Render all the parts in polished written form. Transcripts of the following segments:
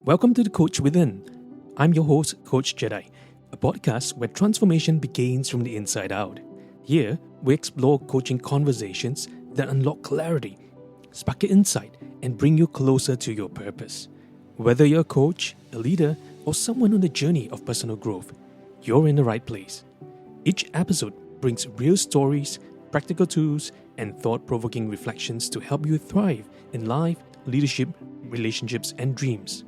Welcome to the Coach Within. I'm your host, Coach Jedi, a podcast where transformation begins from the inside out. Here, we explore coaching conversations that unlock clarity, spark insight, and bring you closer to your purpose. Whether you're a coach, a leader, or someone on the journey of personal growth, you're in the right place. Each episode brings real stories, practical tools, and thought-provoking reflections to help you thrive in life, leadership, relationships, and dreams.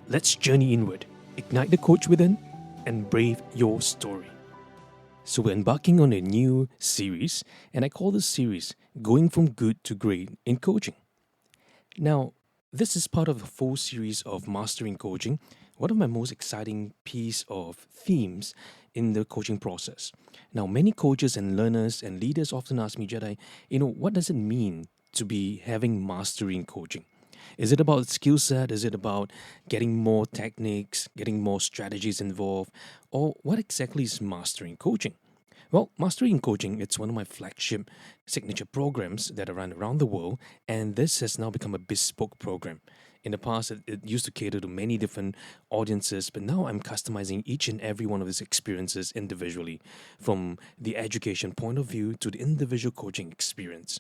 Let's journey inward, ignite the coach within, and brave your story. So we're embarking on a new series, and I call this series Going From Good to Great in Coaching. Now, this is part of a full series of Mastering Coaching, one of my most exciting piece of themes in the coaching process. Now, many coaches and learners and leaders often ask me, Jedi, what does it mean to be having mastery in coaching? Is it about skill set? Is it about getting more techniques, getting more strategies involved? Or what exactly is mastering coaching? Well, Mastering Coaching, it's one of my flagship signature programs that I run around the world, and this has now become a bespoke program. In the past, it used to cater to many different audiences, but now I'm customizing each and every one of these experiences individually, from the education point of view to the individual coaching experience.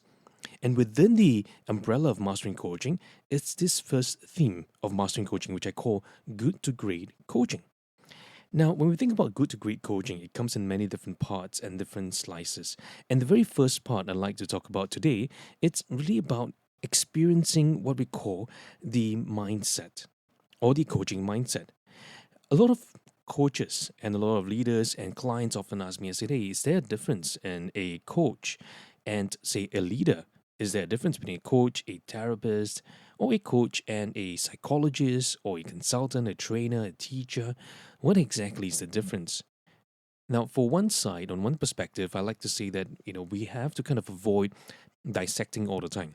And within the umbrella of Mastering Coaching, it's this first theme of Mastering Coaching, which I call Good to Great Coaching. Now, when we think about good to great coaching, it comes in many different parts and different slices. And the very first part I'd like to talk about today, it's really about experiencing what we call the mindset or the coaching mindset. A lot of coaches and a lot of leaders and clients often ask me, I say, hey, is there a difference in a coach and, say, a leader? Is there a difference between a coach, a therapist, or a coach and a psychologist, or a consultant, a trainer, a teacher? What exactly is the difference? Now, for one side, on one perspective, I like to say that, we have to kind of avoid dissecting all the time,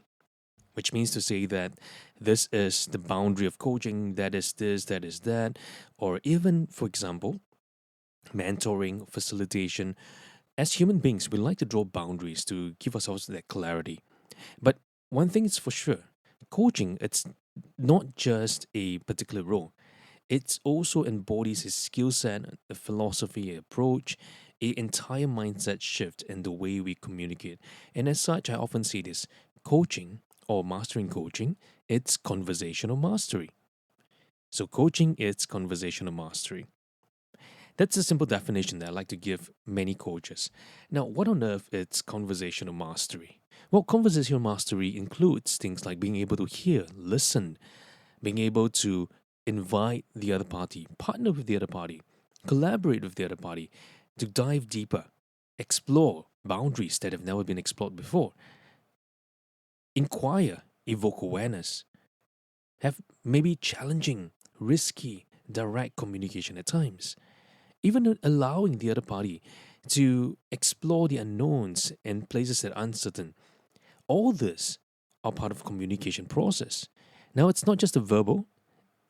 which means to say that this is the boundary of coaching, that is this, that is that, or even, for example, mentoring, facilitation. As human beings, we like to draw boundaries to give ourselves that clarity. But one thing is for sure, coaching, it's not just a particular role. It also embodies a skill set, a philosophy, an approach, an entire mindset shift in the way we communicate. And as such, I often say this, coaching or mastering coaching, it's conversational mastery. So coaching, it's conversational mastery. That's a simple definition that I like to give many coaches. Now, what on earth is conversational mastery? Well, conversational mastery includes things like being able to hear, listen, being able to invite the other party, partner with the other party, collaborate with the other party, to dive deeper, explore boundaries that have never been explored before, inquire, evoke awareness, have maybe challenging, risky, direct communication at times, even allowing the other party to explore the unknowns and places that are uncertain. All this are part of communication process. Now, it's not just the verbal.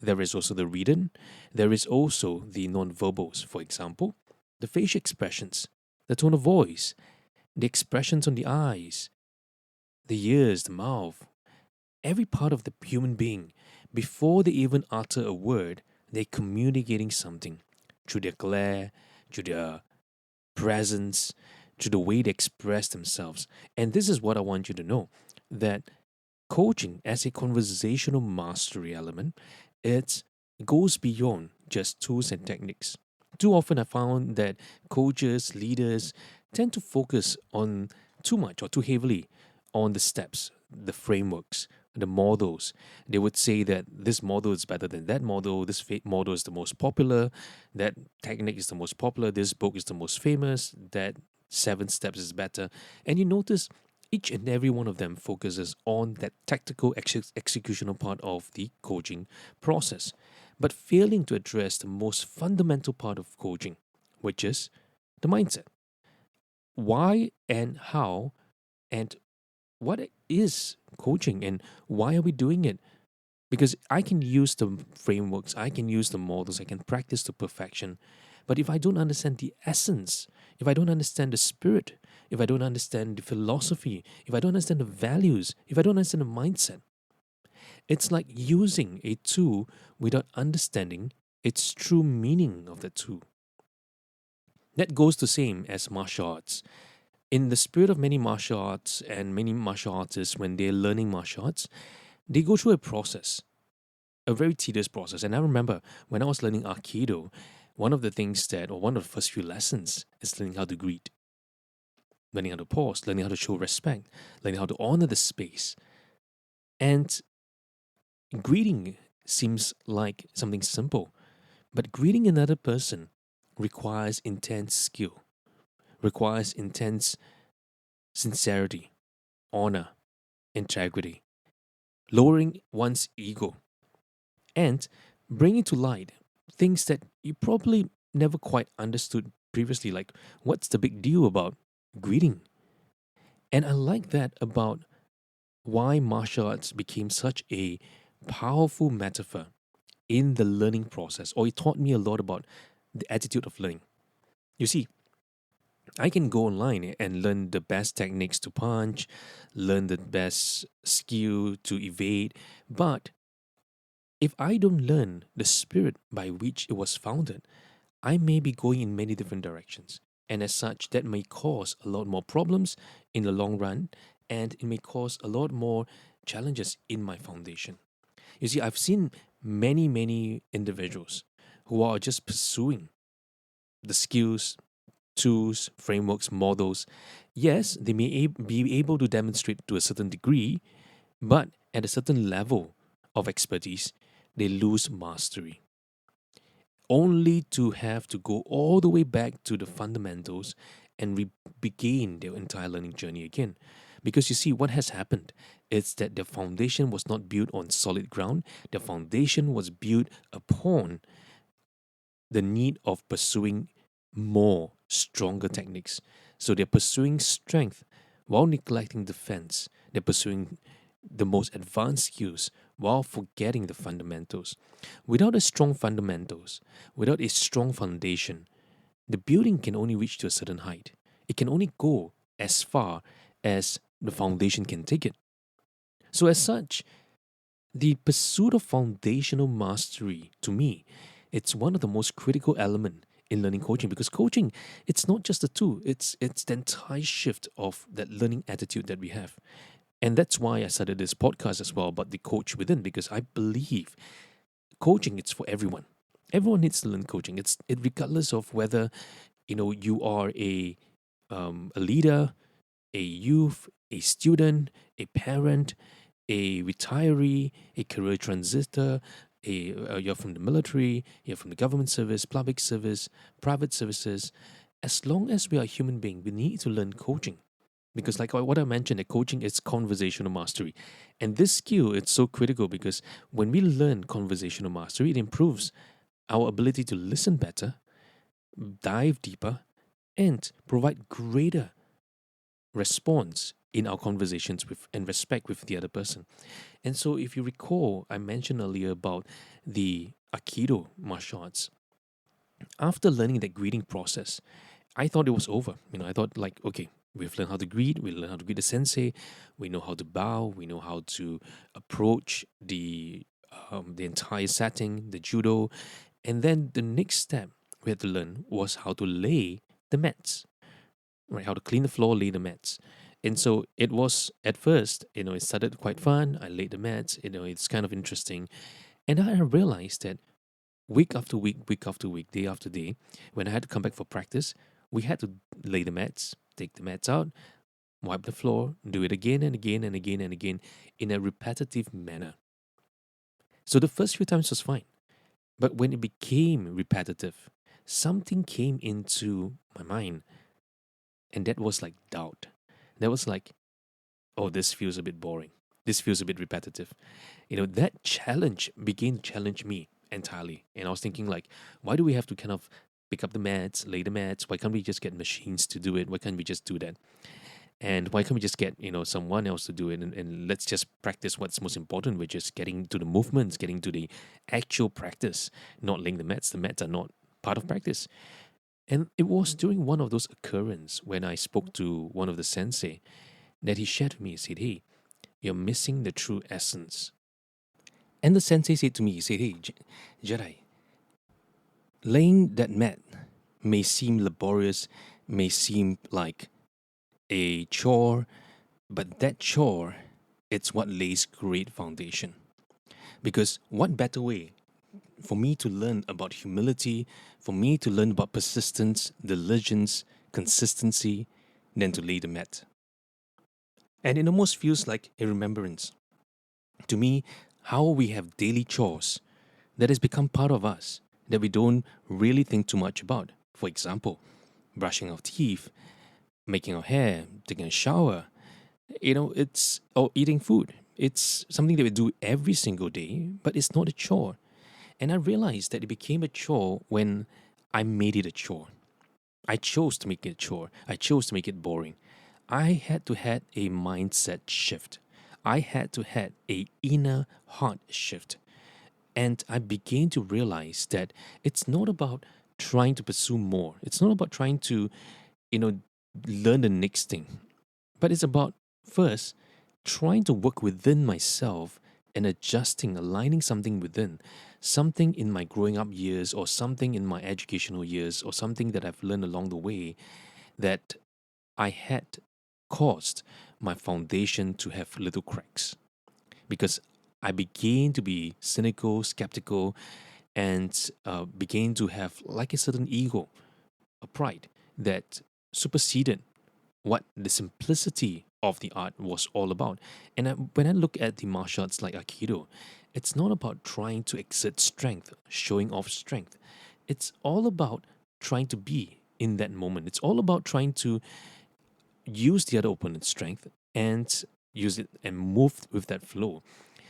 There is also the written. There is also the non-verbals. For example, the facial expressions, the tone of voice, the expressions on the eyes, the ears, the mouth. Every part of the human being, before they even utter a word, they're communicating something through their glare, through their presence, through the way they express themselves. And this is what I want you to know, that coaching as a conversational mastery element, it goes beyond just tools and techniques. Too often I found that coaches, leaders tend to focus on too much or too heavily on the steps, the frameworks, the models. They would say that this model is better than that model, this model is the most popular, that technique is the most popular, this book is the most famous, that 7 steps is better. And you notice each and every one of them focuses on that tactical executional part of the coaching process, but failing to address the most fundamental part of coaching, which is the mindset. Why and how and what is coaching and why are we doing it? Because I can use the frameworks, I can use the models, I can practice to perfection. But if I don't understand the essence, if I don't understand the spirit, if I don't understand the philosophy, if I don't understand the values, if I don't understand the mindset, It's like using a tool without understanding its true meaning of the tool. That goes the same as martial arts. In the spirit of many martial arts and many martial artists, when they're learning martial arts, they go through a process, a very tedious process. And I remember when I was learning Aikido, one of the things that, or one of the first few lessons, is learning how to greet, learning how to pause, learning how to show respect, learning how to honor the space. And greeting seems like something simple, but greeting another person requires intense skill, requires intense sincerity, honor, integrity, lowering one's ego, and bringing to light things that you probably never quite understood previously, like what's the big deal about greeting? And I like that about why martial arts became such a powerful metaphor in the learning process, or it taught me a lot about the attitude of learning. You see, I can go online and learn the best techniques to punch, learn the best skill to evade, but if I don't learn the spirit by which it was founded, I may be going in many different directions. And as such, that may cause a lot more problems in the long run, and it may cause a lot more challenges in my foundation. You see, I've seen many individuals who are just pursuing the skills, tools, frameworks, models. Yes, they may be able to demonstrate to a certain degree, but at a certain level of expertise, they lose mastery. Only to have to go all the way back to the fundamentals and begin their entire learning journey again. Because you see, what has happened is that the foundation was not built on solid ground, the foundation was built upon the need of pursuing more, stronger techniques. So they're pursuing strength while neglecting defense. They're pursuing the most advanced skills while forgetting the fundamentals. Without a strong fundamentals, without a strong foundation, the building can only reach to a certain height. It can only go as far as the foundation can take it. So as such, the pursuit of foundational mastery, to me, it's one of the most critical element in learning coaching, because coaching, it's not just a tool, it's the entire shift of that learning attitude that we have. And that's why I started this podcast as well about the coach within, because I believe coaching it's for everyone. Everyone needs to learn coaching. It regardless of whether you are a leader, a youth, a student, a parent, a retiree, a career transitor, you're from the military, you're from the government service, public service, private services. As long as we are a human being, we need to learn coaching. Because like what I mentioned, that coaching is conversational mastery. And this skill, it's so critical because when we learn conversational mastery, it improves our ability to listen better, dive deeper, and provide greater response in our conversations with and respect with the other person. And so if you recall, I mentioned earlier about the Aikido martial arts. After learning that greeting process, I thought it was over. I thought like, okay, we've learned how to greet, we learned how to greet the sensei, we know how to bow, we know how to approach the entire setting, the judo. And then the next step we had to learn was how to lay the mats, right? How to clean the floor, lay the mats. And so it was at first, it started quite fun. I laid the mats, it's kind of interesting. And I realized that week after week, day after day, when I had to come back for practice, we had to lay the mats, take the mats out, wipe the floor, do it again and again and again and again in a repetitive manner. So the first few times was fine. But when it became repetitive, something came into my mind, and that was like doubt. That was like, oh, this feels a bit boring. This feels a bit repetitive. That challenge began to challenge me entirely. And I was thinking, like, why do we have to kind of pick up the mats, lay the mats? Why can't we just get machines to do it? Why can't we just do that? And why can't we just get, someone else to do it? And let's just practice what's most important, which is getting to the movements, getting to the actual practice, not laying the mats. The mats are not part of practice. And it was during one of those occurrences when I spoke to one of the sensei that he shared with me. He said, hey, you're missing the true essence And the sensei said to me, he said, hey, Jedi, laying that mat may seem laborious, may seem like a chore, but that chore, it's what lays great foundation. Because what better way for me to learn about humility, for me to learn about persistence, diligence, consistency, than to lay the mat? And it almost feels like a remembrance. To me, how we have daily chores that has become part of us that we don't really think too much about. For example, brushing our teeth, making our hair, taking a shower, it's or eating food. It's something that we do every single day, but it's not a chore. And I realized that it became a chore when I made it a chore. I chose to make it a chore. I chose to make it boring. I had to have a mindset shift. I had to have a inner heart shift. And I began to realize that it's not about trying to pursue more. It's not about trying to, you know, learn the next thing. But it's about first trying to work within myself and adjusting, aligning something within, something in my growing up years or something in my educational years or something that I've learned along the way that I had caused my foundation to have little cracks. Because I began to be cynical, skeptical, and began to have like a certain ego, a pride that superseded what the simplicity of the art was all about. And when I look at the martial arts like Aikido, it's not about trying to exert strength, showing off strength. It's all about trying to be in that moment. It's all about trying to use the other opponent's strength and use it and move with that flow.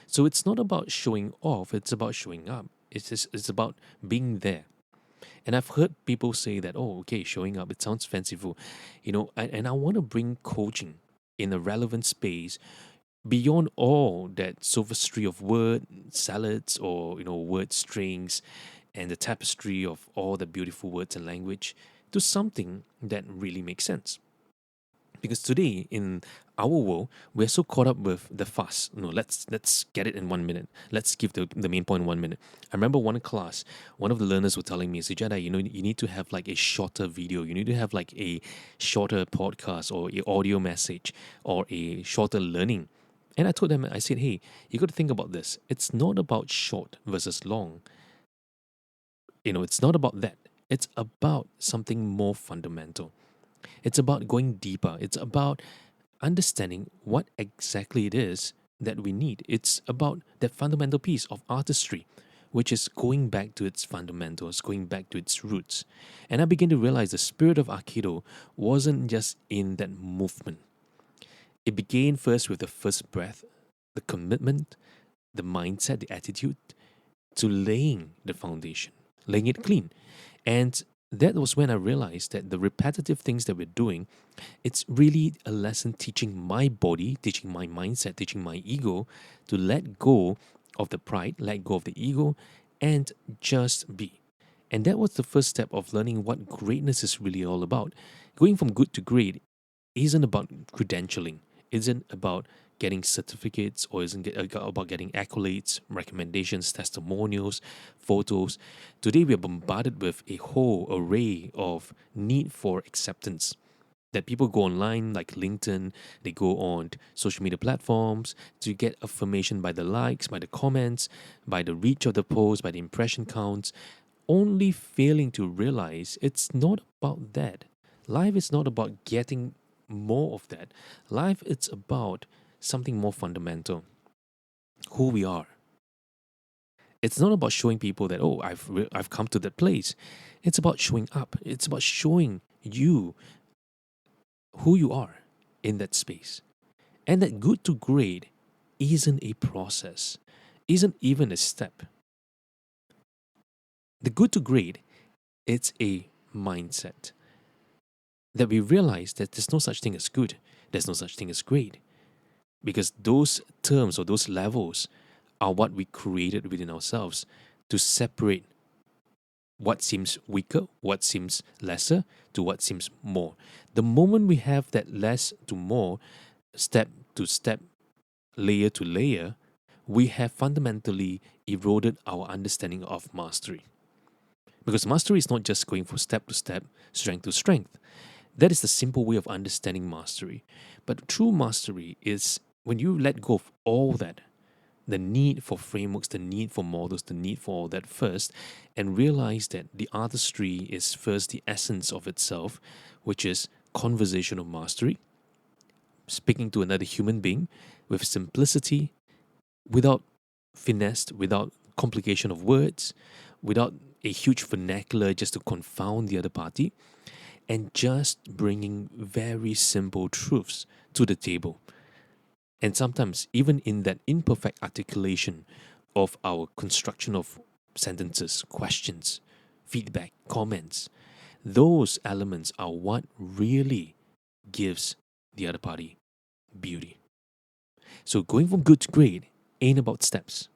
So it's not about showing off, it's about showing up. It's about being there. And I've heard people say that, oh, okay, showing up, it sounds fanciful. And I want to bring coaching in a relevant space beyond all that sophistry of word salads or, word strings and the tapestry of all the beautiful words and language to something that really makes sense. Because today in our world, we're so caught up with the fast. No, let's get it in 1 minute. Let's give the main point in 1 minute. I remember one class, one of the learners were telling me, so Jedi, you need to have like a shorter video. You need to have like a shorter podcast or a audio message or a shorter learning. And I told them, I said, hey, you got to think about this. It's not about short versus long. It's not about that. It's about something more fundamental. It's about going deeper. It's about understanding what exactly it is that we need. It's about that fundamental piece of artistry, which is going back to its fundamentals, going back to its roots. And I began to realize the spirit of Aikido wasn't just in that movement. It began first with the first breath, the commitment, the mindset, the attitude to laying the foundation, laying it clean. And that was when I realized that the repetitive things that we're doing, it's really a lesson teaching my body, teaching my mindset, teaching my ego to let go of the pride, let go of the ego, and just be. And that was the first step of learning what greatness is really all about. Going from good to great isn't about credentialing, isn't about getting certificates or isn't about getting accolades, recommendations, testimonials, photos. Today we are bombarded with a whole array of need for acceptance. That people go online like LinkedIn, they go on social media platforms to get affirmation by the likes, by the comments, by the reach of the post, by the impression counts, only failing to realize it's not about that. Life is not about getting more of that. Life it's about something more fundamental, who we are. It's not about showing people that, oh, I've come to that place. It's about showing up. It's about showing you who you are in that space. And that good to great isn't a process, isn't even a step. The good to great, it's a mindset that we realize that there's no such thing as good, there's no such thing as great. Because those terms or those levels are what we created within ourselves to separate what seems weaker, what seems lesser, to what seems more. The moment we have that less to more, step to step, layer to layer, we have fundamentally eroded our understanding of mastery. Because mastery is not just going from step to step, strength to strength. That is the simple way of understanding mastery. But true mastery is when you let go of all that, the need for frameworks, the need for models, the need for all that first, and realize that the artistry is first the essence of itself, which is conversational mastery, speaking to another human being with simplicity, without finesse, without complication of words, without a huge vernacular just to confound the other party, and just bringing very simple truths to the table. And sometimes, even in that imperfect articulation of our construction of sentences, questions, feedback, comments, those elements are what really gives the other party beauty. So, going from good to great ain't about steps.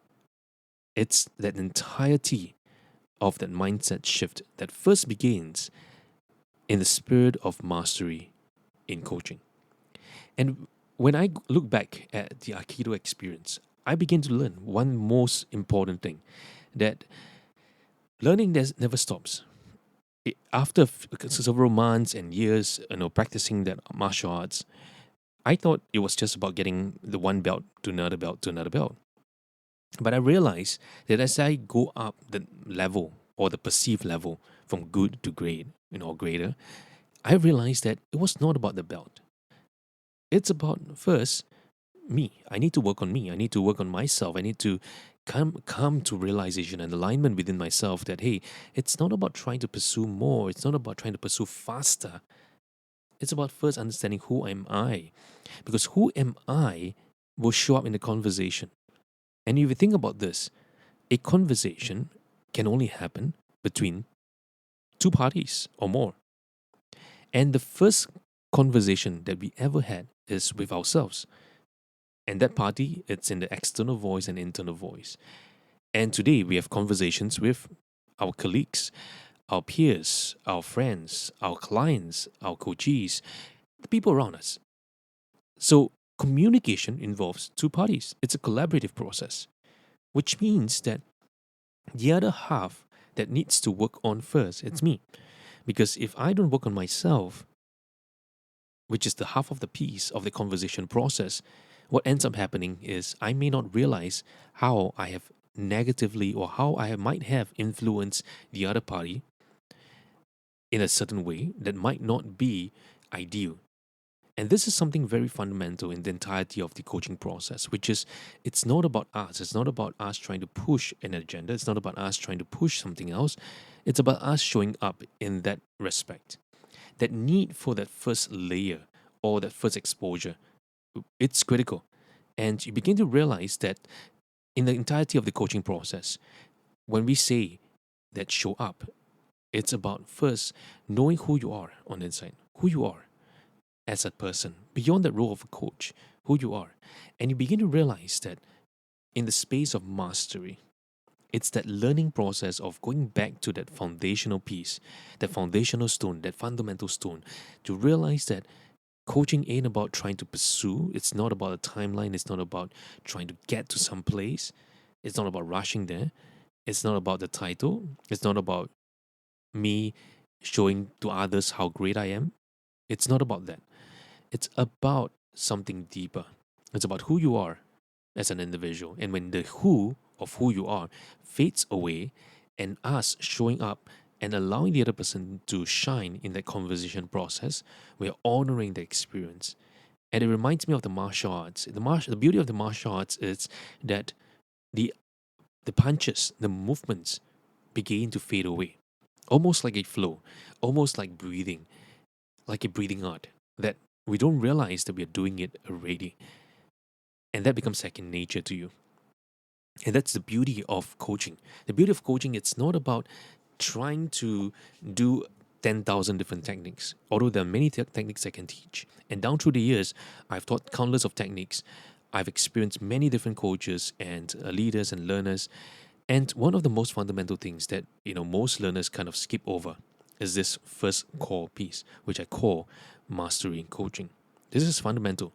It's that entirety of that mindset shift that first begins in the spirit of mastery in coaching. And when I look back at the Aikido experience, I begin to learn one most important thing, that learning never stops. After several months and years, practicing that martial arts, I thought it was just about getting the one belt to another belt to another belt. But I realized that as I go up the level or the perceived level from good to great, or greater, I realized that it was not about the belt. It's about first me. I need to work on me. I need to work on myself. I need to come to realization and alignment within myself that, hey, it's not about trying to pursue more. It's not about trying to pursue faster. It's about first understanding who am I, because who am I will show up in the conversation. And if you think about this, a conversation can only happen between two parties or more. And the first conversation that we ever had is with ourselves. And that party, it's in the external voice and internal voice. And today we have conversations with our colleagues, our peers, our friends, our clients, our coachees, the people around us. So communication involves two parties. It's a collaborative process, which means that the other half that needs to work on first, it's me. Because if I don't work on myself, which is the half of the piece of the conversation process, what ends up happening is I may not realize how I have negatively or how I might have influenced the other party in a certain way that might not be ideal. And this is something very fundamental in the entirety of the coaching process, which is it's not about us. It's not about us trying to push an agenda. It's not about us trying to push something else. It's about us showing up in that respect. That need for that first layer or that first exposure, it's critical. And you begin to realize that in the entirety of the coaching process, when we say that show up, it's about first knowing who you are on the inside, who you are as a person, beyond that role of a coach, who you are. And you begin to realize that in the space of mastery, it's that learning process of going back to that foundational piece, that foundational stone, that fundamental stone, to realize that coaching ain't about trying to pursue. It's not about a timeline. It's not about trying to get to some place. It's not about rushing there. It's not about the title. It's not about me showing to others how great I am. It's not about that. It's about something deeper. It's about who you are as an individual. And when the who of who you are fades away, and us showing up and allowing the other person to shine in that conversation process, we're honoring the experience. And it reminds me of the martial arts. The beauty of the martial arts is that the punches, the movements begin to fade away. Almost like a flow, almost like a breathing art that we don't realize that we're doing it already. And that becomes second nature to you. And that's the beauty of coaching. The beauty of coaching, it's not about trying to do 10,000 different techniques, although there are many techniques I can teach. And down through the years, I've taught countless of techniques. I've experienced many different coaches and leaders and learners. And one of the most fundamental things that most learners kind of skip over is this first core piece, which I call mastery in coaching. This is fundamental.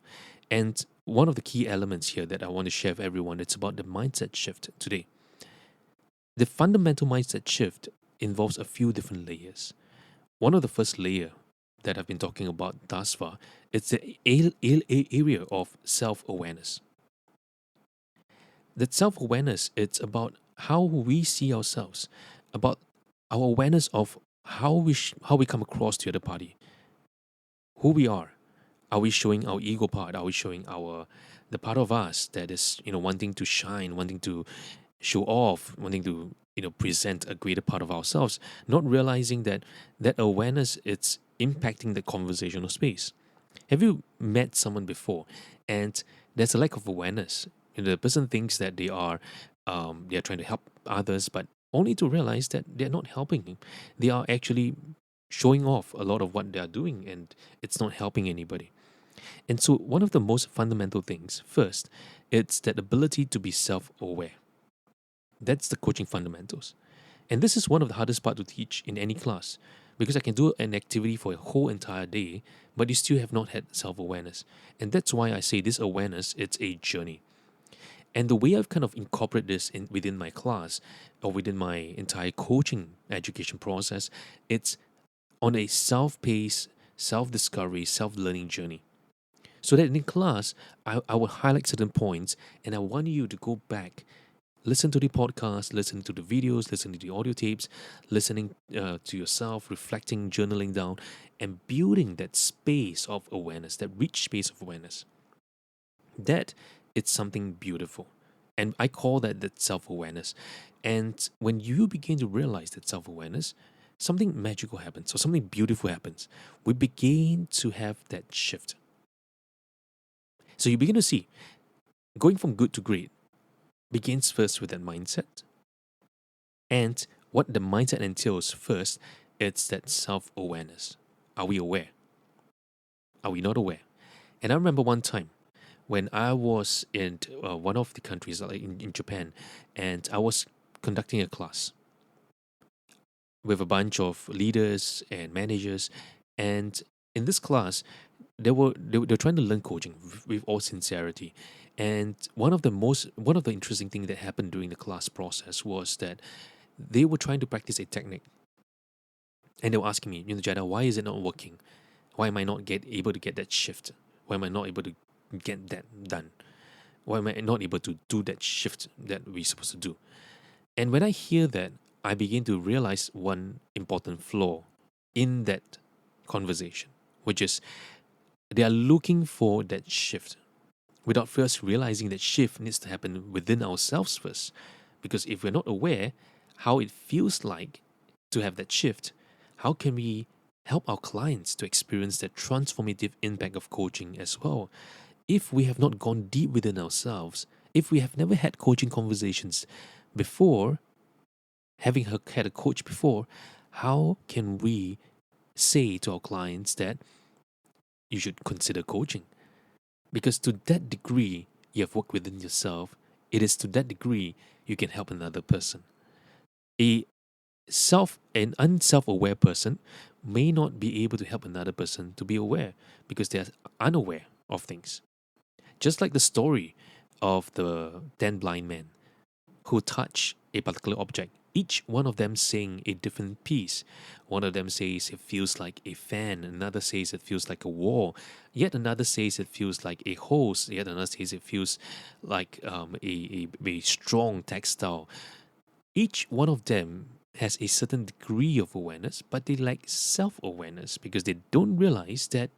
And one of the key elements here that I want to share with everyone, it's about the mindset shift today. The fundamental mindset shift involves a few different layers. One of the first layer that I've been talking about thus far, it's the area of self-awareness. That self-awareness, it's about how we see ourselves, about our awareness of how we come across to the other party, who we are. Are we showing our ego part? Are we showing the part of us that is, wanting to shine, wanting to show off, wanting to, present a greater part of ourselves, not realizing that that awareness, it's impacting the conversational space. Have you met someone before and there's a lack of awareness? The person thinks that they are trying to help others, but only to realize that they're not helping. They are actually showing off a lot of what they are doing, and it's not helping anybody. And so, one of the most fundamental things, first, it's that ability to be self-aware. That's the coaching fundamentals. And this is one of the hardest part to teach in any class, because I can do an activity for a whole entire day, but you still have not had self-awareness. And that's why I say this awareness, it's a journey. And the way I've kind of incorporated this within my class or within my entire coaching education process, it's on a self-paced, self-discovery, self-learning journey. So that in class, I will highlight certain points and I want you to go back, listen to the podcast, listen to the videos, listen to the audio tapes, listening to yourself, reflecting, journaling down, and building that space of awareness, that rich space of awareness. That it's something beautiful. And I call that self-awareness. And when you begin to realize that self-awareness, something magical happens or something beautiful happens. We begin to have that shift. So you begin to see going from good to great begins first with that mindset. And what the mindset entails first, it's that self-awareness. Are we aware? Are we not aware? And I remember one time when I was in one of the countries, like in Japan, and I was conducting a class with a bunch of leaders and managers. And in this class, they were trying to learn coaching with all sincerity. And one of the interesting things that happened during the class process was that they were trying to practice a technique. And they were asking me, Jada, why is it not working? Why am I not able to get that shift? Why am I not able to get that done? Why am I not able to do that shift that we're supposed to do? And when I hear that, I begin to realize one important flaw in that conversation, which is they are looking for that shift without first realizing that shift needs to happen within ourselves first. Because if we're not aware how it feels like to have that shift, how can we help our clients to experience that transformative impact of coaching as well? If we have not gone deep within ourselves, if we have never had coaching conversations before, having had a coach before, how can we say to our clients that you should consider coaching? Because to that degree you have worked within yourself, it is to that degree you can help another person. An unself-aware person may not be able to help another person to be aware because they are unaware of things. Just like the story of the 10 blind men who touch a particular object, each one of them saying a different piece. One of them says it feels like a fan, another says it feels like a wall, yet another says it feels like a hose, yet another says it feels like a strong textile. Each one of them has a certain degree of awareness, but they lack self-awareness because they don't realize that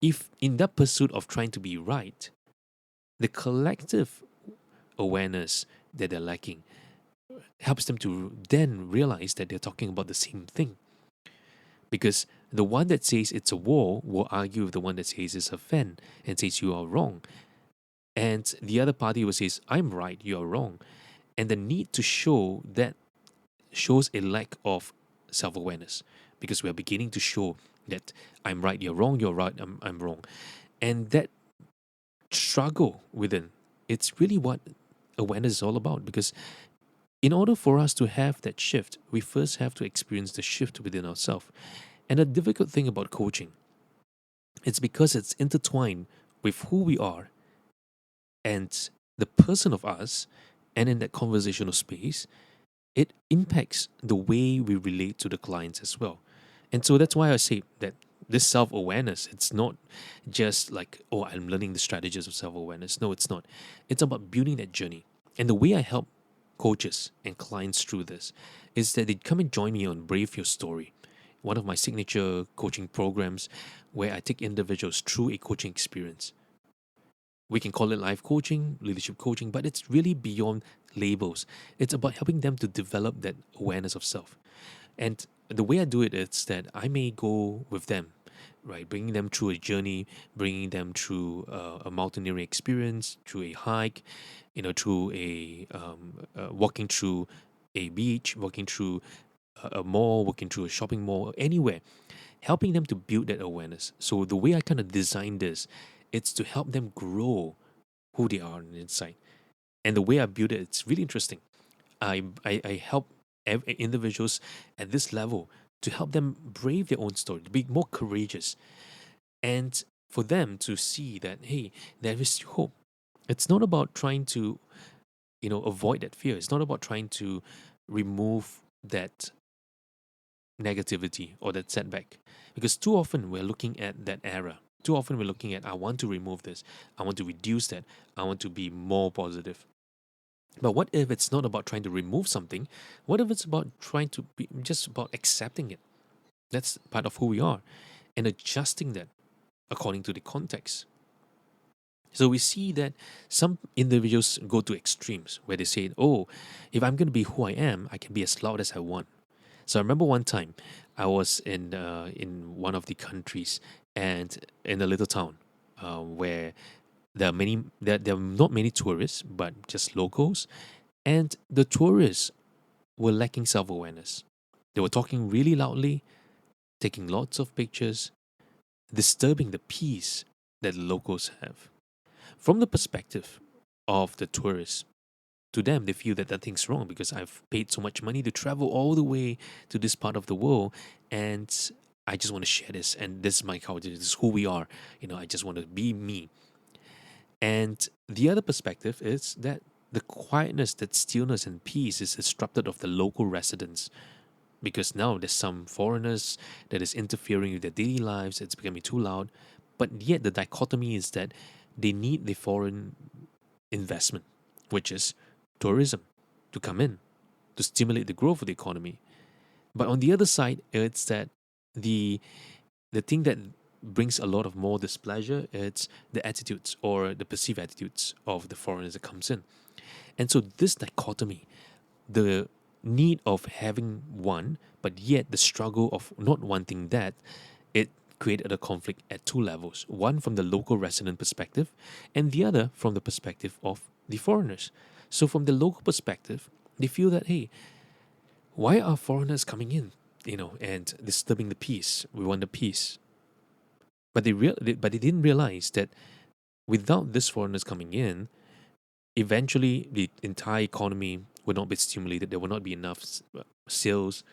if in that pursuit of trying to be right, the collective awareness that they're lacking helps them to then realize that they're talking about the same thing. Because the one that says it's a wall will argue with the one that says it's a fan and says you are wrong. And the other party will say, I'm right, you are wrong. And the need to show that shows a lack of self-awareness because we are beginning to show that I'm right, you're wrong, you're right, I'm wrong. And that struggle within, it's really what awareness is all about. Because in order for us to have that shift, we first have to experience the shift within ourselves. And the difficult thing about coaching, it's because it's intertwined with who we are and the person of us, and in that conversational space, it impacts the way we relate to the clients as well. And so that's why I say that this self-awareness, it's not just like, oh, I'm learning the strategies of self-awareness. No, it's not. It's about building that journey. And the way I help coaches and clients through this is that they come and join me on Brave Your Story, one of my signature coaching programs where I take individuals through a coaching experience. We can call it life coaching, leadership coaching, but it's really beyond labels. It's about helping them to develop that awareness of self. And the way I do it is that I may go with them, right? Bringing them through a journey, bringing them through a mountaineering experience, through a hike, through walking through a beach, walking through a mall, walking through a shopping mall, anywhere, helping them to build that awareness. So the way I kind of design this, it's to help them grow who they are on the inside. And the way I build it, it's really interesting. I help individuals at this level to help them brave their own story, to be more courageous, and for them to see that, hey, there is hope. It's not about trying to, avoid that fear. It's not about trying to remove that negativity or that setback. Because too often we're looking at that error. Too often we're looking at, I want to remove this. I want to reduce that. I want to be more positive. But what if it's not about trying to remove something? What if it's about trying to be just about accepting it? That's part of who we are and adjusting that according to the context. So we see that some individuals go to extremes where they say, oh, if I'm going to be who I am, I can be as loud as I want. So I remember one time I was in one of the countries and in a little town where there are not many tourists, but just locals, and the tourists were lacking self-awareness. They were talking really loudly, taking lots of pictures, disturbing the peace that the locals have. From the perspective of the tourists, to them, they feel that nothing's wrong because I've paid so much money to travel all the way to this part of the world, and I just want to share this, and this is my culture, this is who we are. I just want to be me. And the other perspective is that the quietness, that stillness and peace is disrupted of the local residents because now there's some foreigners that is interfering with their daily lives. It's becoming too loud. But yet the dichotomy is that they need the foreign investment, which is tourism, to come in, to stimulate the growth of the economy. But on the other side, it's that the thing that brings a lot of more displeasure, it's the attitudes or the perceived attitudes of the foreigners that comes in. And so this dichotomy, the need of having one, but yet the struggle of not wanting that, it created a conflict at two levels. One from the local resident perspective, and the other from the perspective of the foreigners. So from the local perspective, they feel that, hey, why are foreigners coming in, and disturbing the peace? We want the peace. But they didn't realize that without these foreigners coming in, eventually the entire economy would not be stimulated. There will not be enough sales.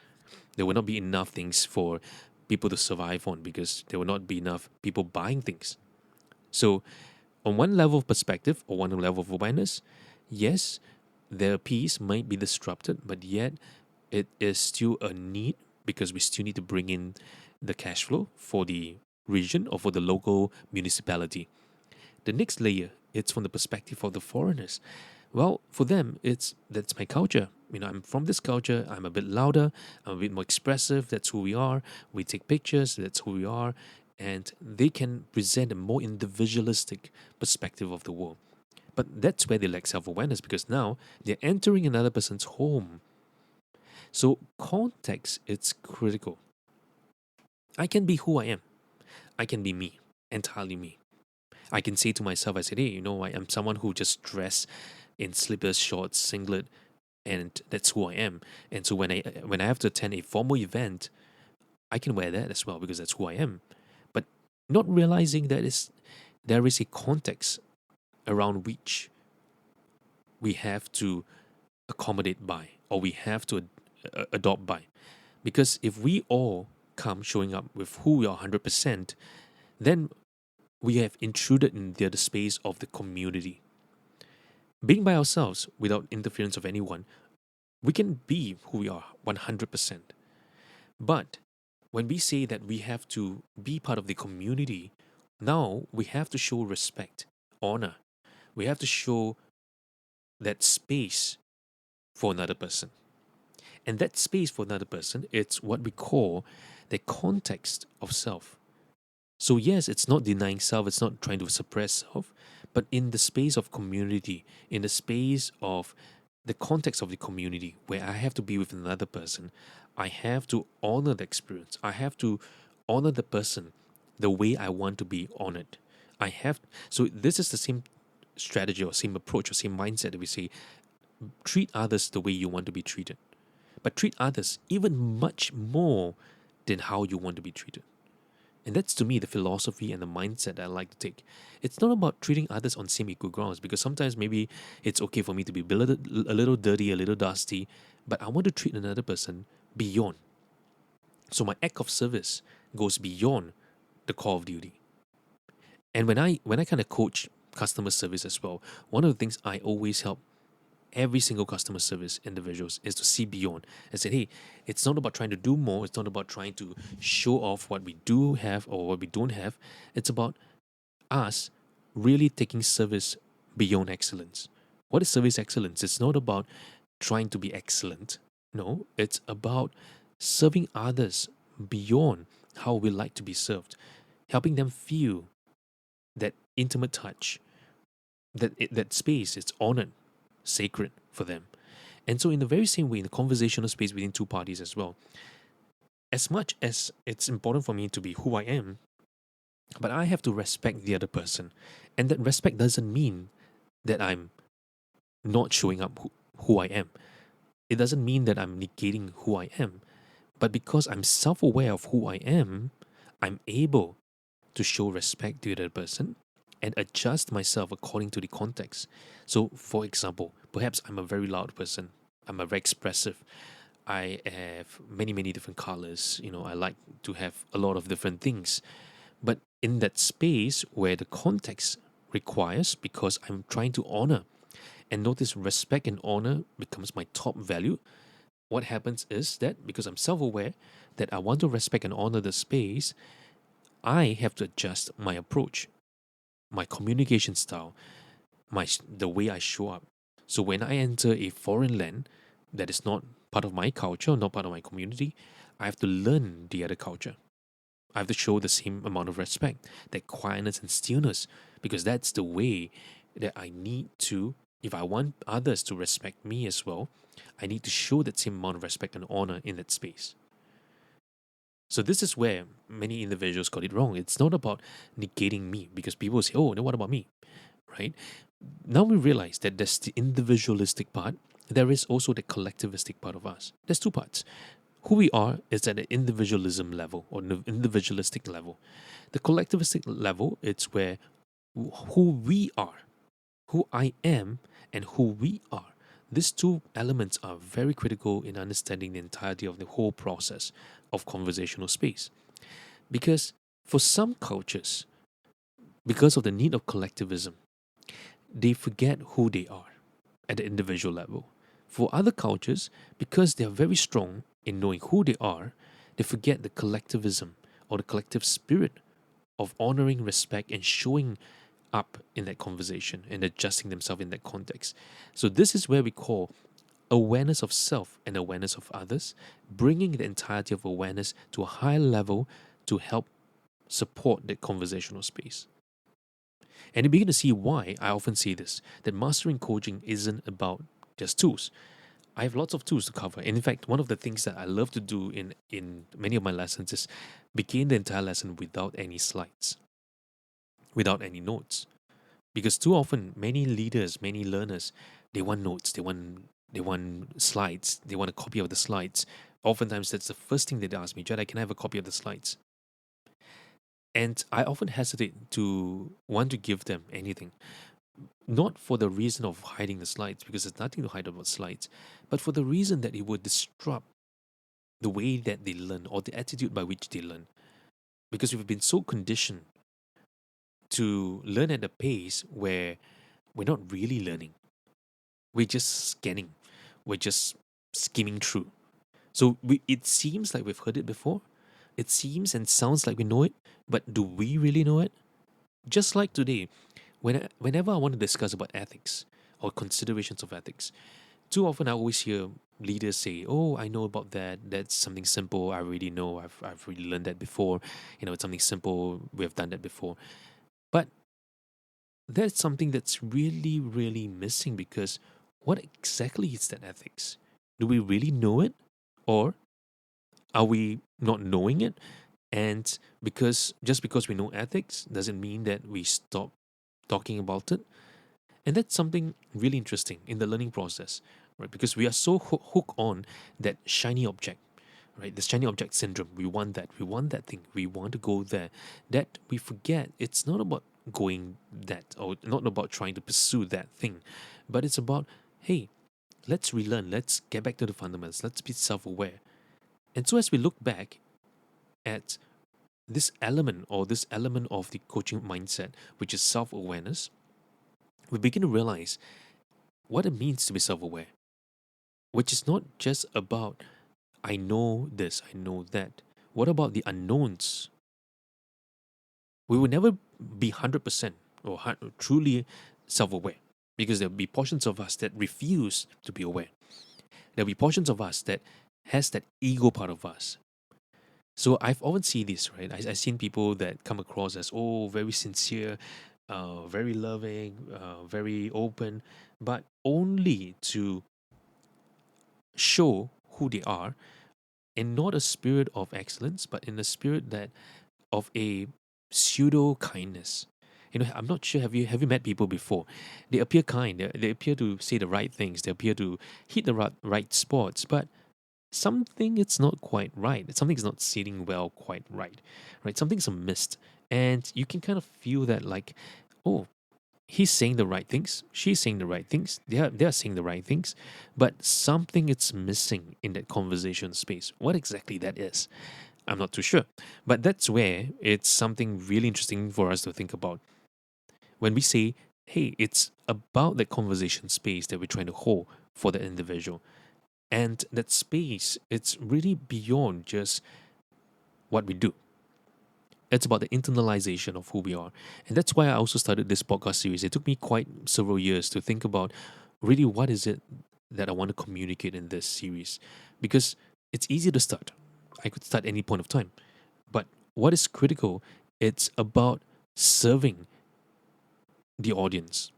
There will not be enough things for people to survive on because there will not be enough people buying things. So, on one level of perspective or one level of awareness, yes, their peace might be disrupted, but yet it is still a need because we still need to bring in the cash flow for the region or for the local municipality. The next layer, it's from the perspective of the foreigners. Well, for them, that's my culture. I'm from this culture. I'm a bit louder. I'm a bit more expressive. That's who we are. We take pictures. That's who we are. And they can present a more individualistic perspective of the world. But that's where they lack self-awareness because now they're entering another person's home. So context, it's critical. I can be who I am. I can be me, entirely me. I can say to myself, I said, hey, I am someone who just dress in slippers, shorts, singlet, and that's who I am. And so when I have to attend a formal event, I can wear that as well because that's who I am. But not realizing that there is a context around which we have to accommodate by or we have to adopt by. Because if we all come showing up with who we are 100%, then we have intruded in the space of the community. Being by ourselves without interference of anyone, we can be who we are 100%. But when we say that we have to be part of the community, now we have to show respect, honor. We have to show that space for another person. And that space for another person, it's what we call the context of self. So, yes, it's not denying self, it's not trying to suppress self, but in the space of community, in the space of the context of the community where I have to be with another person, I have to honor the experience. I have to honor the person the way I want to be honored. I have, so this is the same strategy or same approach or same mindset that we say treat others the way you want to be treated, but treat others even much more than how you want to be treated. And that's to me the philosophy and the mindset that I like to take. It's not about treating others on same equal grounds because sometimes maybe it's okay for me to be a little dirty, a little dusty, but I want to treat another person beyond. So my act of service goes beyond the call of duty. And when I kind of coach customer service as well, one of the things I always help every single customer service individuals is to see beyond and say, hey, it's not about trying to do more. It's not about trying to show off what we do have or what we don't have. It's about us really taking service beyond excellence. What is service excellence? It's not about trying to be excellent. No, it's about serving others beyond how we like to be served, helping them feel that intimate touch, that space is honored, sacred for them. And so, in the very same way, in the conversational space between two parties as well, as much as it's important for me to be who I am, but I have to respect the other person. And that respect doesn't mean that I'm not showing up who I am. It doesn't mean that I'm negating who I am. But because I'm self aware of who I am, I'm able to show respect to the other person and adjust myself according to the context. So, for example, perhaps I'm a very loud person, I'm a very expressive. I have many, many different colors. I like to have a lot of different things. But in that space where the context requires, because I'm trying to honor and notice respect and honor becomes my top value, what happens is that because I'm self aware that I want to respect and honor the space, I have to adjust my approach, my communication style, the way I show up. So when I enter a foreign land that is not part of my culture, not part of my community, I have to learn the other culture. I have to show the same amount of respect, that quietness and stillness, because that's the way that I need to, if I want others to respect me as well, I need to show that same amount of respect and honor in that space. So this is where many individuals got it wrong. It's not about negating me because people say, oh, then what about me? Right? Now we realize that there's the individualistic part. There is also the collectivistic part of us. There's two parts. Who we are is at the individualism level or the individualistic level. The collectivistic level, it's where who we are, who I am, and who we are. These two elements are very critical in understanding the entirety of the whole process of conversational space. Because for some cultures, because of the need of collectivism, they forget who they are at the individual level. For other cultures, because they are very strong in knowing who they are, they forget the collectivism or the collective spirit of honoring, respect, and showing up in that conversation and adjusting themselves in that context. So, this is where we call awareness of self and awareness of others, bringing the entirety of awareness to a higher level to help support that conversational space. And you begin to see why I often say this, that mastering coaching isn't about just tools. I have lots of tools to cover. And in fact, one of the things that I love to do in many of my lessons is begin the entire lesson without any slides, without any notes. Because too often, many leaders, many learners, they want notes, they want slides, they want a copy of the slides. Oftentimes, that's the first thing they ask me, Jedi, can I have a copy of the slides? And I often hesitate to want to give them anything. Not for the reason of hiding the slides, because there's nothing to hide about slides, but for the reason that it would disrupt the way that they learn or the attitude by which they learn. Because we've been so conditioned to learn at a pace where we're not really learning. We're just scanning. We're just skimming through. So it seems like we've heard it before. It seems and sounds like we know it, but do we really know it? Just like today, whenever I want to discuss about ethics or considerations of ethics, too often I always hear leaders say, "Oh, I know about that. That's something simple. I already know. I've really learned that before. It's something simple. We have done that before." But that's something that's really, really missing because what exactly is that ethics? Do we really know it, or are we not knowing it? And just because we know ethics doesn't mean that we stop talking about it. And that's something really interesting in the learning process, right? Because we are so hooked on that shiny object, right? The shiny object syndrome. We want that. We want that thing. We want to go there. That we forget it's not about going that or not about trying to pursue that thing, but it's about, hey, let's relearn. Let's get back to the fundamentals. Let's be self aware. And so as we look back at this element of the coaching mindset, which is self awareness, we begin to realize what it means to be self aware, which is not just about, I know this, I know that. What about the unknowns? We will never be 100% or truly self aware because there'll be portions of us that refuse to be aware. There'll be portions of us that has that ego part of us. So I've often seen this, right? I've seen people that come across as, oh, very sincere, very loving, very open, but only to show who they are in not a spirit of excellence, but in a spirit that of a pseudo kindness. I'm not sure. Have you met people before? They appear kind. They appear to say the right things. They appear to hit the right spots, but something it's not quite right. Something's not sitting well quite right. Right? Something's amiss, and you can kind of feel that like, oh, he's saying the right things, she's saying the right things, they're saying the right things, but something is missing in that conversation space. What exactly that is, I'm not too sure. But that's where it's something really interesting for us to think about. When we say, hey, it's about that conversation space that we're trying to hold for the individual. And that space, it's really beyond just what we do. It's about the internalization of who we are. And that's why I also started this podcast series. It took me quite several years to think about really what is it that I want to communicate in this series. Because it's easy to start. I could start any point of time. But what is critical, it's about serving the audience.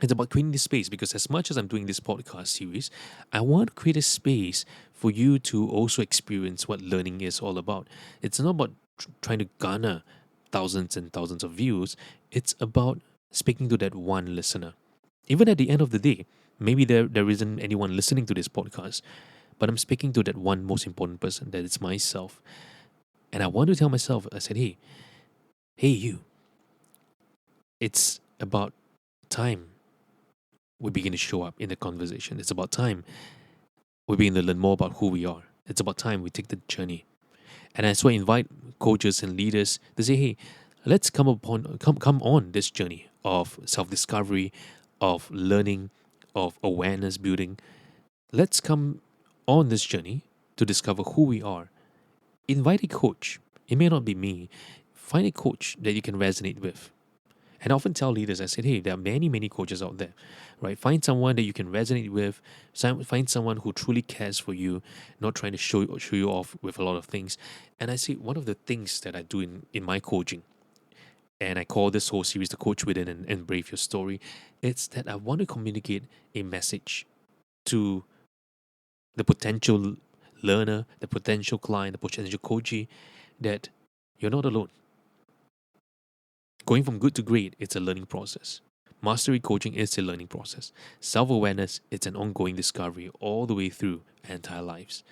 It's about creating this space because as much as I'm doing this podcast series, I want to create a space for you to also experience what learning is all about. It's not about trying to garner thousands and thousands of views. It's about speaking to that one listener. Even at the end of the day, maybe there isn't anyone listening to this podcast, but I'm speaking to that one most important person, that is myself. And I want to tell myself, I said, hey you, it's about time we begin to show up in the conversation. It's about time we begin to learn more about who we are. It's about time we take the journey. And that's why I invite coaches and leaders to say, hey, let's come on this journey of self-discovery, of learning, of awareness building. Let's come on this journey to discover who we are. Invite a coach. It may not be me. Find a coach that you can resonate with. And I often tell leaders, I said, hey, there are many, many coaches out there, right? Find someone that you can resonate with. Find someone who truly cares for you, not trying to show you off with a lot of things. And I say, one of the things that I do in my coaching, and I call this whole series The Coach Within and Brave Your Story, it's that I want to communicate a message to the potential learner, the potential client, the potential coachee, that you're not alone. Going from good to great, it's a learning process. Mastery coaching is a learning process. Self-awareness, it's an ongoing discovery all the way through our entire lives.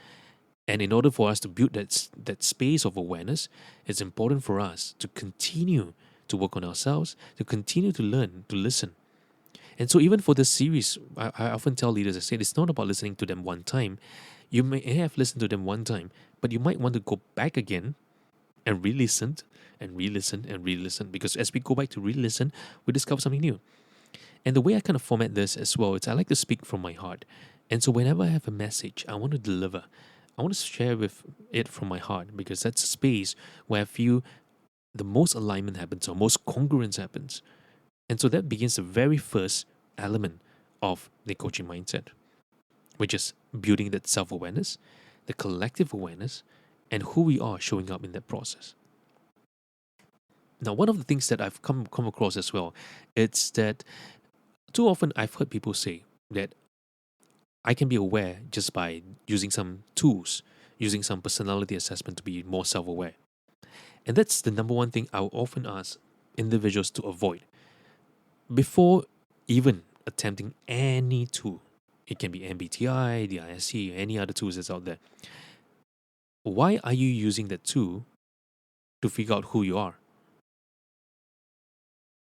And in order for us to build that space of awareness, it's important for us to continue to work on ourselves, to continue to learn, to listen. And so even for this series, I often tell leaders, I say, it's not about listening to them one time. You may have listened to them one time, but you might want to go back again and re-listened and re-listened and re-listened, because as we go back to re-listen, we discover something new. And the way I kind of format this as well is I like to speak from my heart. And so whenever I have a message I want to deliver, I want to share with it from my heart, because that's a space where I feel the most alignment happens or most congruence happens. And so that begins the very first element of the coaching mindset, which is building that self-awareness, the collective awareness, and who we are showing up in that process. Now, one of the things that I've come across as well, it's that too often I've heard people say that I can be aware just by using some tools, using some personality assessment to be more self-aware. And that's the number one thing I will often ask individuals to avoid before even attempting any tool. It can be MBTI, the ISC, any other tools that's out there. Why are you using that tool to figure out who you are?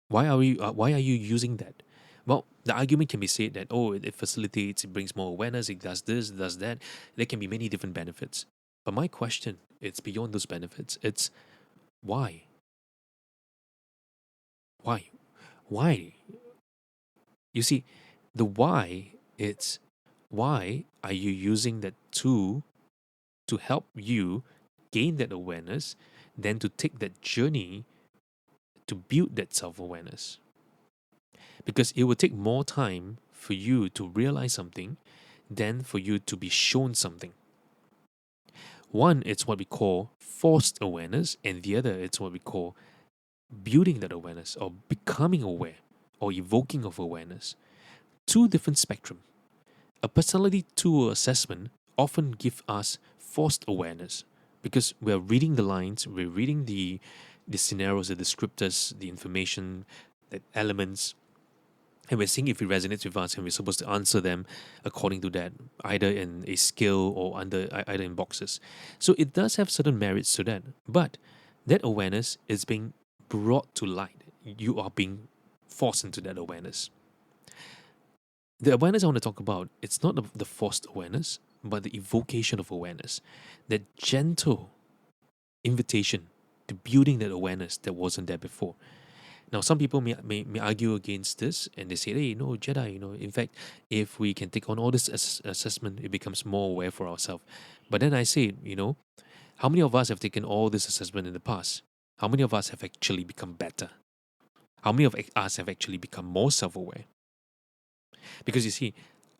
Why are you using that? Well, the argument can be said that, oh, it facilitates, it brings more awareness, it does this, it does that. There can be many different benefits. But my question, it's beyond those benefits. It's why? Why? Why? You see, the why, it's why are you using that tool to help you gain that awareness, then to take that journey to build that self-awareness. Because it will take more time for you to realize something than for you to be shown something. One, it's what we call forced awareness, and the other, it's what we call building that awareness or becoming aware or evoking of awareness. Two different spectrum. A personality tool assessment often gives us forced awareness because we're reading the lines, we're reading the scenarios, the descriptors, the information, the elements, and we're seeing if it resonates with us, and we're supposed to answer them according to that, either in a skill or either in boxes. So it does have certain merits to that, but that awareness is being brought to light. You are being forced into that awareness. The awareness I want to talk about, it's not the forced awareness, but the evocation of awareness. That gentle invitation to building that awareness that wasn't there before. Now, some people may argue against this, and they say, hey, Jedi, in fact, if we can take on all this assessment, it becomes more aware for ourselves. But then I say, how many of us have taken all this assessment in the past? How many of us have actually become better? How many of us have actually become more self-aware? Because you see,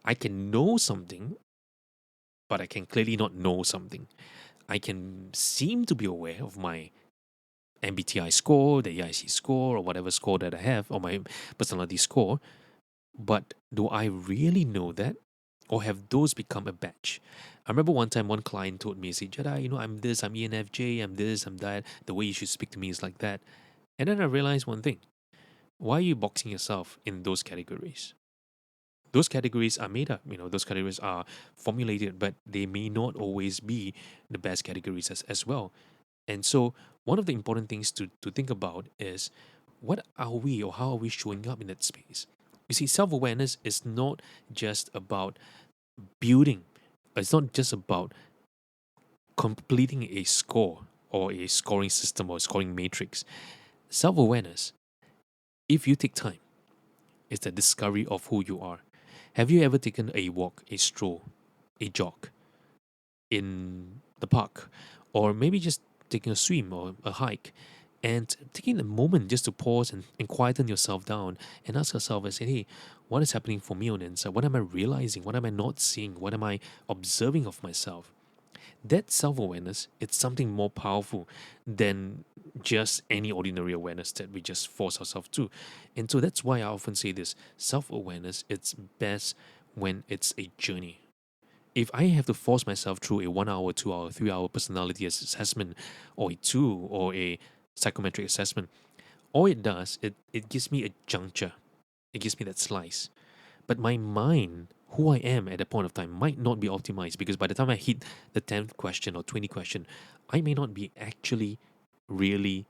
I can know something, but I can clearly not know something. I can seem to be aware of my MBTI score, the EIC score, or whatever score that I have, or my personality score. But do I really know that? Or have those become a badge? I remember one time one client told me, say, Jedi, I'm this, I'm ENFJ, I'm this, I'm that. The way you should speak to me is like that. And then I realized one thing. Why are you boxing yourself in those categories? Those categories are made up, those categories are formulated, but they may not always be the best categories as well. And so one of the important things to think about is what are we or how are we showing up in that space? You see, self-awareness is not just about building, it's not just about completing a score or a scoring system or scoring matrix. Self-awareness, if you take time, is the discovery of who you are. Have you ever taken a walk, a stroll, a jog in the park, or maybe just taking a swim or a hike, and taking a moment just to pause and quieten yourself down and ask yourself and say, hey, what is happening for me on the inside? What am I realizing? What am I not seeing? What am I observing of myself? That self-awareness, it's something more powerful than just any ordinary awareness that we just force ourselves to. And so that's why I often say this, self-awareness, it's best when it's a journey. If I have to force myself through a 1 hour, 2 hour, 3 hour personality assessment, or a 2 or a psychometric assessment, all it does, it gives me a juncture. It gives me that slice. But my mind, who I am at that point of time, might not be optimized, because by the time I hit the 10th question or 20th question, I may not be actually really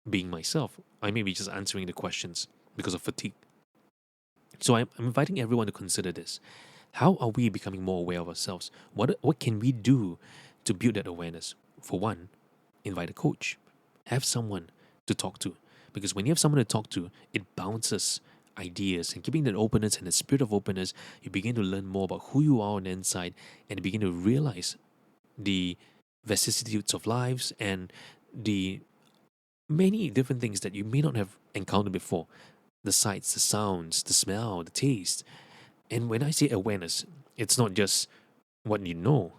being myself. I may be just answering the questions because of fatigue. So I'm inviting everyone to consider this. How are we becoming more aware of ourselves? What can we do to build that awareness? For one, invite a coach. Have someone to talk to. Because when you have someone to talk to, it bounces ideas. And keeping that openness and the spirit of openness, you begin to learn more about who you are on the inside, and you begin to realize the vicissitudes of lives and the many different things that you may not have encountered before. The sights, the sounds, the smell, the taste. And when I say awareness, it's not just what you know,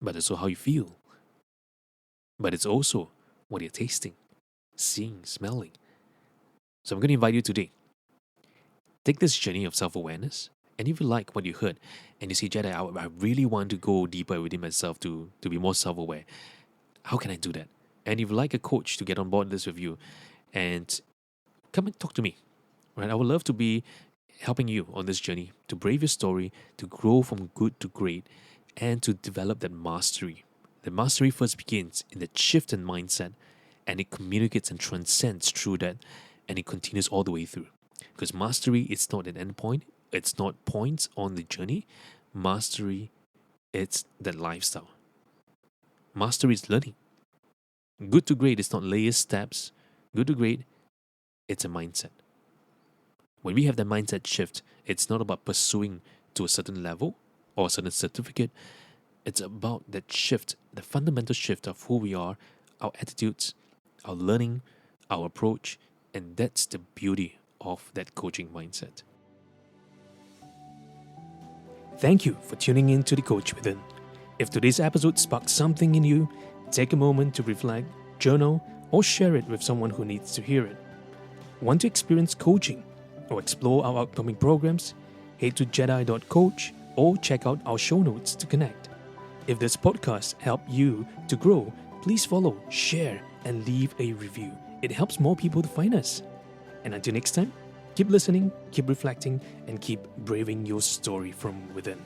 but it's also how you feel. But it's also what you're tasting, seeing, smelling. So I'm going to invite you today. Take this journey of self-awareness, and if you like what you heard, and you say, Jedi, I really want to go deeper within myself to be more self-aware. How can I do that? And if you like a coach to get on board this with you, and come and talk to me. Right? I would love to be helping you on this journey to brave your story, to grow from good to great, and to develop that mastery. The mastery first begins in that shift in mindset, and it communicates and transcends through that, and it continues all the way through. Because mastery is not an end point, it's not points on the journey. Mastery, it's that lifestyle. Mastery is learning. Good to great is not layers, steps. Good to great, it's a mindset. When we have the mindset shift, it's not about pursuing to a certain level or a certain certificate. It's about that shift, the fundamental shift of who we are, our attitudes, our learning, our approach, and that's the beauty of that coaching mindset. Thank you for tuning in to The Coach Within. If today's episode sparked something in you, take a moment to reflect, journal, or share it with someone who needs to hear it. Want to experience coaching or explore our upcoming programs? Head to jedi.coach or check out our show notes to connect. If this podcast helped you to grow, please follow, share, and leave a review. It helps more people to find us. And until next time, keep listening, keep reflecting, and keep braving your story from within.